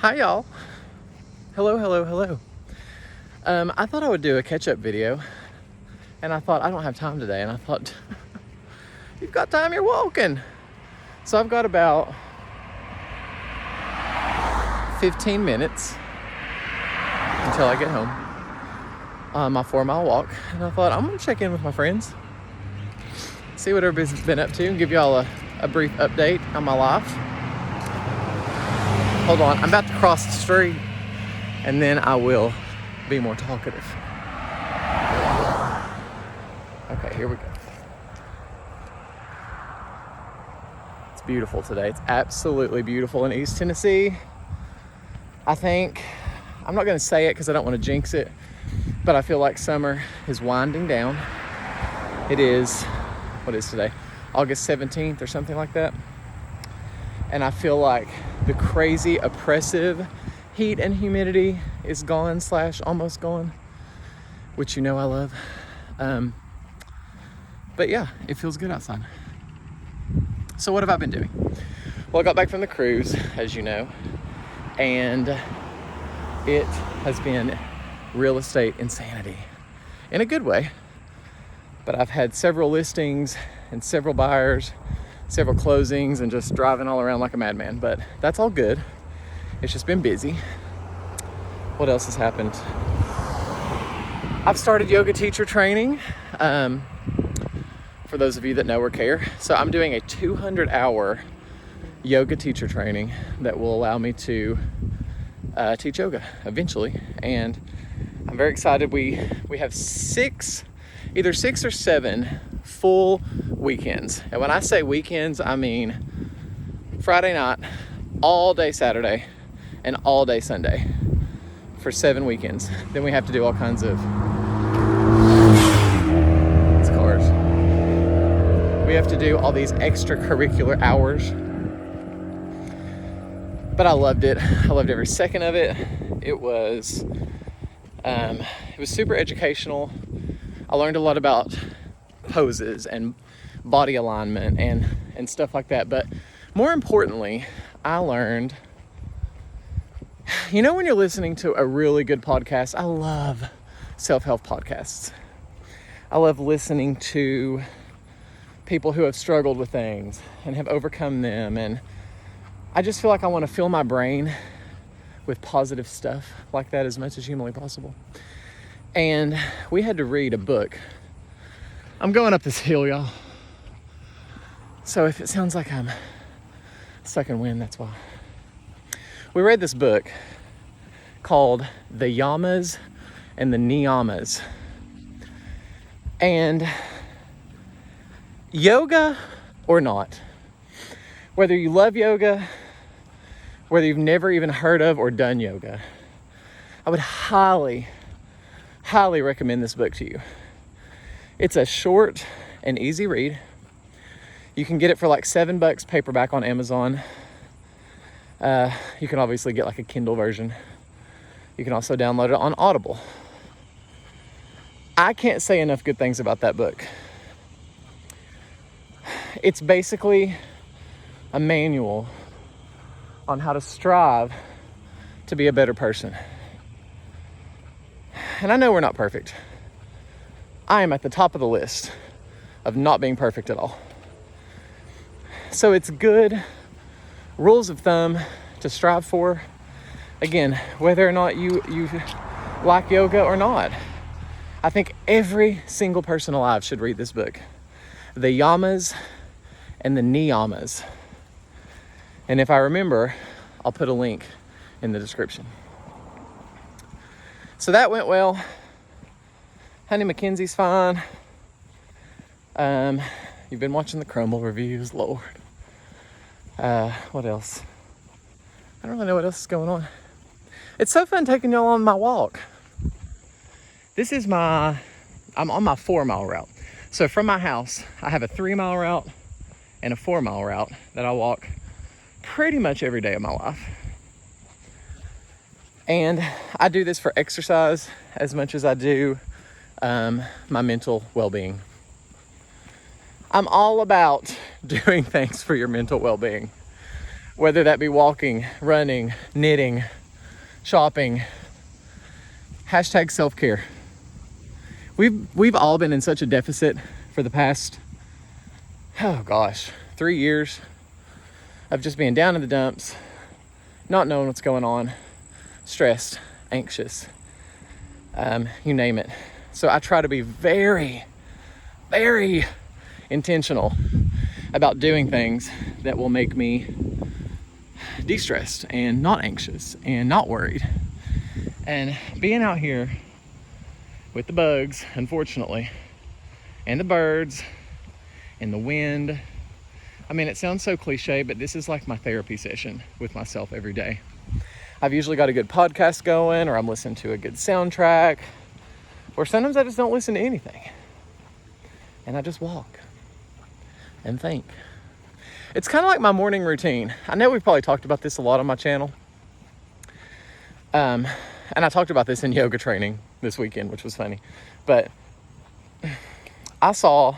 Hi y'all. Hello. I thought I would do a catch-up video, and I thought I don't have time today, and I thought you've got time, you're walking. So I've got about 15 minutes until I get home on my 4-mile walk, and I thought I'm gonna check in with my friends, see what everybody's been up to, and give y'all a brief update on my life. Hold on, I'm about to cross the street, and then I will be more talkative. Okay, here we go. It's beautiful today. It's absolutely beautiful in East Tennessee. I think, I'm not gonna say it because I don't want to jinx it, but I feel like summer is winding down. It is, what is today? August 17th or something like that. And I feel like the crazy oppressive heat and humidity is gone / almost gone, which you know I love. But yeah, it feels good outside. So what have I been doing? Well, I got back from the cruise, as you know, and it has been real estate insanity in a good way. But I've had several listings and several buyers, several closings, and just driving all around like a madman. But that's all good. It's just been busy. What else has happened? I've started yoga teacher training. For those of you that know or care. So I'm doing a 200-hour yoga teacher training that will allow me to teach yoga eventually. And I'm very excited. We have either 6 or 7 full weekends. And when I say weekends, I mean Friday night, all day Saturday, and all day Sunday for 7 weekends. Then we have to do all kinds of cars. We have to do all these extracurricular hours. But I loved it. I loved every second of it. It was super educational. I learned a lot about poses and body alignment and stuff like that. But more importantly, I learned, you know, when you're listening to a really good podcast, I love self-help podcasts. I love listening to people who have struggled with things and have overcome them. And I just feel like I want to fill my brain with positive stuff like that as much as humanly possible. And we had to read a book. I'm going up this hill, y'all. So if it sounds like I'm sucking wind, that's why. We read this book called The Yamas and the Niyamas. And yoga or not, whether you love yoga, whether you've never even heard of or done yoga, I would highly recommend this book to you. It's a short and easy read. You can get it for like $7 paperback on Amazon. You can obviously get like a Kindle version. You can also download it on Audible. I can't say enough good things about that book. It's basically a manual on how to strive to be a better person. And I know we're not perfect. I am at the top of the list of not being perfect at all. So it's good rules of thumb to strive for. Again, whether or not you like yoga or not. I think every single person alive should read this book. The Yamas and the Niyamas. And if I remember, I'll put a link in the description. So that went well. Honey Mackenzie's fine. You've been watching the Crumble reviews, Lord. What else? I don't really know what else is going on. It's so fun taking y'all on my walk. I'm on my 4-mile route. So from my house, I have a 3-mile route and a 4-mile route that I walk pretty much every day of my life. And I do this for exercise as much as I do my mental well-being. I'm all about doing things for your mental well-being. whether that be walking, running, knitting, shopping. Hashtag self-care. We've all been in such a deficit for the past, 3 years of just being down in the dumps, not knowing what's going on, stressed, anxious, you name it. So I try to be very, very intentional about doing things that will make me de-stressed and not anxious and not worried. And being out here with the bugs, unfortunately, and the birds and the wind. I mean, it sounds so cliche, but this is like my therapy session with myself every day. I've usually got a good podcast going, or I'm listening to a good soundtrack, or sometimes I just don't listen to anything. And I just walk and think. It's kind of like my morning routine. I know we've probably talked about this a lot on my channel. And I talked about this in yoga training this weekend, which was funny. But I saw,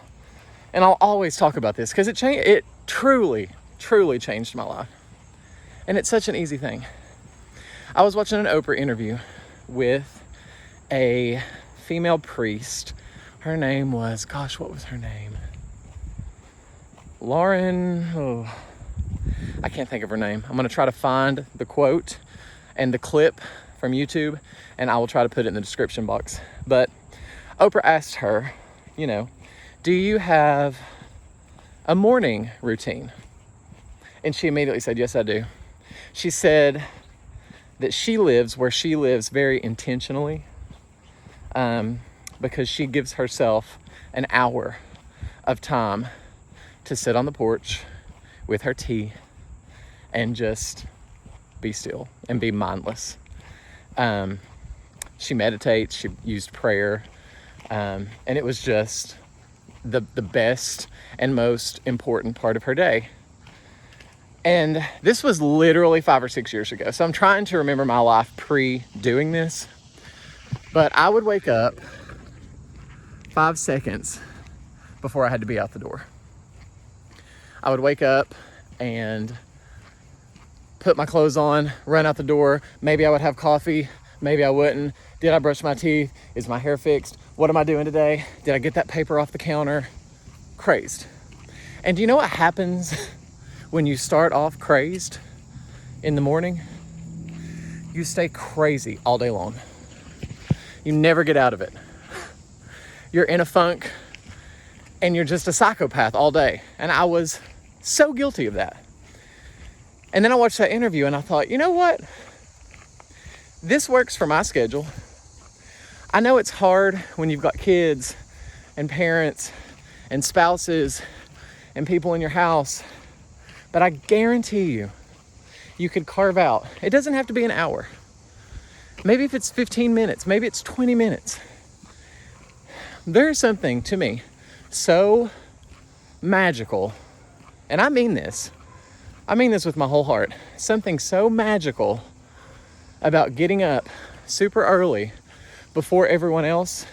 and I'll always talk about this because it truly, truly changed my life. And it's such an easy thing. I was watching an Oprah interview with a female priest. Her name was, what was her name? Lauren, I can't think of her name. I'm going to try to find the quote and the clip from YouTube, and I will try to put it in the description box. But Oprah asked her, do you have a morning routine? And she immediately said, yes, I do. She said that she lives where she lives very intentionally, because she gives herself an hour of time to sit on the porch with her tea and just be still and be mindless. She meditates, she used prayer, and it was just the best and most important part of her day. And this was literally 5 or 6 years ago. So I'm trying to remember my life pre-doing this. But I would wake up 5 seconds before I had to be out the door. I would wake up and put my clothes on, run out the door. Maybe I would have coffee, maybe I wouldn't. Did I brush my teeth? Is my hair fixed? What am I doing today? Did I get that paper off the counter? Crazed. And do you know what happens when you start off crazed in the morning? You stay crazy all day long. You never get out of it. You're in a funk and you're just a psychopath all day. And I was so guilty of that. And then I watched that interview and I thought, you know what? This works for my schedule. I know it's hard when you've got kids and parents and spouses and people in your house, but I guarantee you could carve out. It doesn't have to be an hour. Maybe if it's 15 minutes, maybe it's 20 minutes. There's something to me so magical, and I mean this with my whole heart, something so magical about getting up super early before everyone else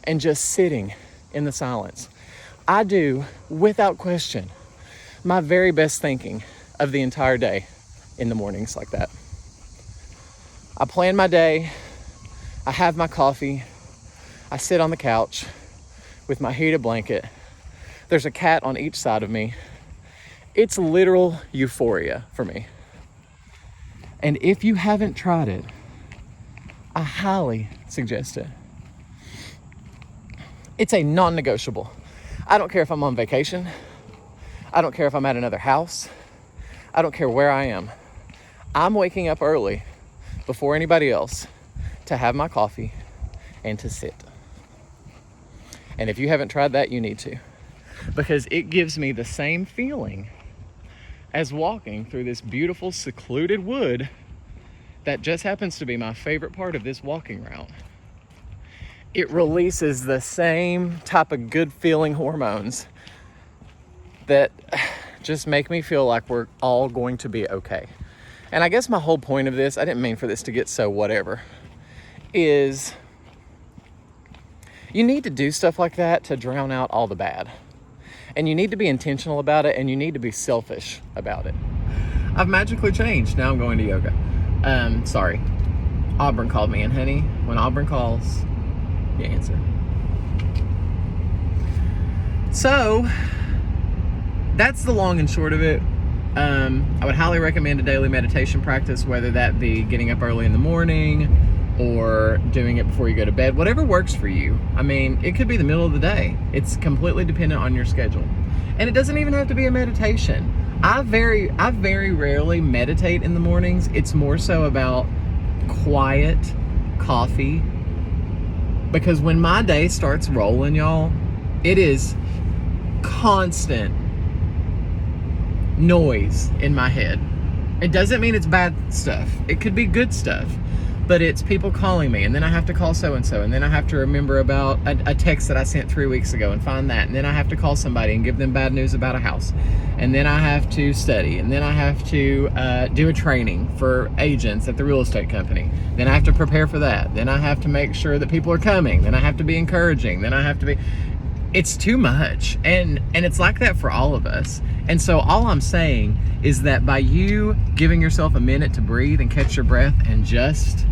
and just sitting in the silence. I do, without question, my very best thinking of the entire day in the mornings like that. I plan my day, I have my coffee, I sit on the couch with my heated blanket. There's a cat on each side of me. It's literal euphoria for me. And if you haven't tried it, I highly suggest it. It's a non-negotiable. I don't care if I'm on vacation. I don't care if I'm at another house. I don't care where I am. I'm waking up early before anybody else to have my coffee and to sit. And if you haven't tried that, you need to, because it gives me the same feeling as walking through this beautiful secluded wood that just happens to be my favorite part of this walking route. It releases the same type of good feeling hormones that just make me feel like we're all going to be okay. And I guess my whole point of this, I didn't mean for this to get so whatever, is you need to do stuff like that to drown out all the bad. And you need to be intentional about it, and you need to be selfish about it. I've magically changed. Now I'm going to yoga. Sorry. Auburn called me, and honey, when Auburn calls, you answer. So, that's the long and short of it. I would highly recommend a daily meditation practice, whether that be getting up early in the morning or doing it before you go to bed, whatever works for you. I mean, it could be the middle of the day. It's completely dependent on your schedule. And it doesn't even have to be a meditation. I very rarely meditate in the mornings. It's more so about quiet coffee. Because when my day starts rolling, y'all, it is constant noise in my head. It doesn't mean it's bad stuff. It could be good stuff. But it's people calling me, and then I have to call so-and-so, and then I have to remember about a text that I sent 3 weeks ago and find that, and then I have to call somebody and give them bad news about a house, and then I have to study, and then I have to do a training for agents at the real estate company, then I have to prepare for that, then I have to make sure that people are coming, then I have to be encouraging, then I have to be... It's too much, and it's like that for all of us. And so all I'm saying is that by you giving yourself a minute to breathe and catch your breath and just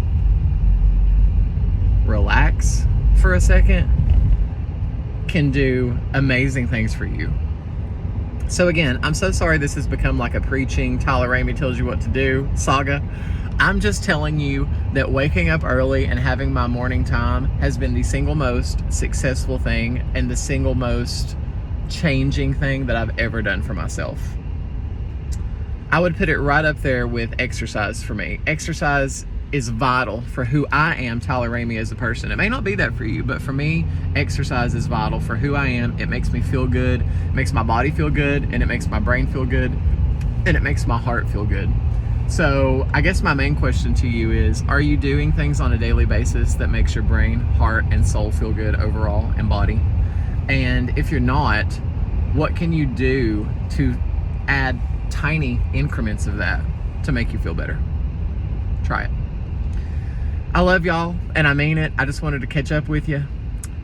relax for a second can do amazing things for you. So again, I'm so sorry this has become like a preaching Tyler Ramey tells you what to do saga. I'm just telling you that waking up early and having my morning time has been the single most successful thing and the single most changing thing that I've ever done for myself. I would put it right up there with exercise for me. Exercise is vital for who I am, Tyler Ramey, as a person. It may not be that for you, but for me, exercise is vital for who I am. It makes me feel good, it makes my body feel good, and it makes my brain feel good, and it makes my heart feel good. So I guess my main question to you is, are you doing things on a daily basis that makes your brain, heart, and soul feel good overall, and body? And if you're not, what can you do to add tiny increments of that to make you feel better? Try it. I love y'all, and I mean it. I just wanted to catch up with you.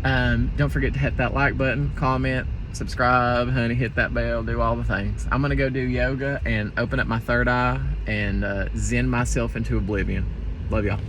Don't forget to hit that like button, comment, subscribe, honey, hit that bell, do all the things. I'm gonna go do yoga and open up my third eye and zen myself into oblivion. Love y'all.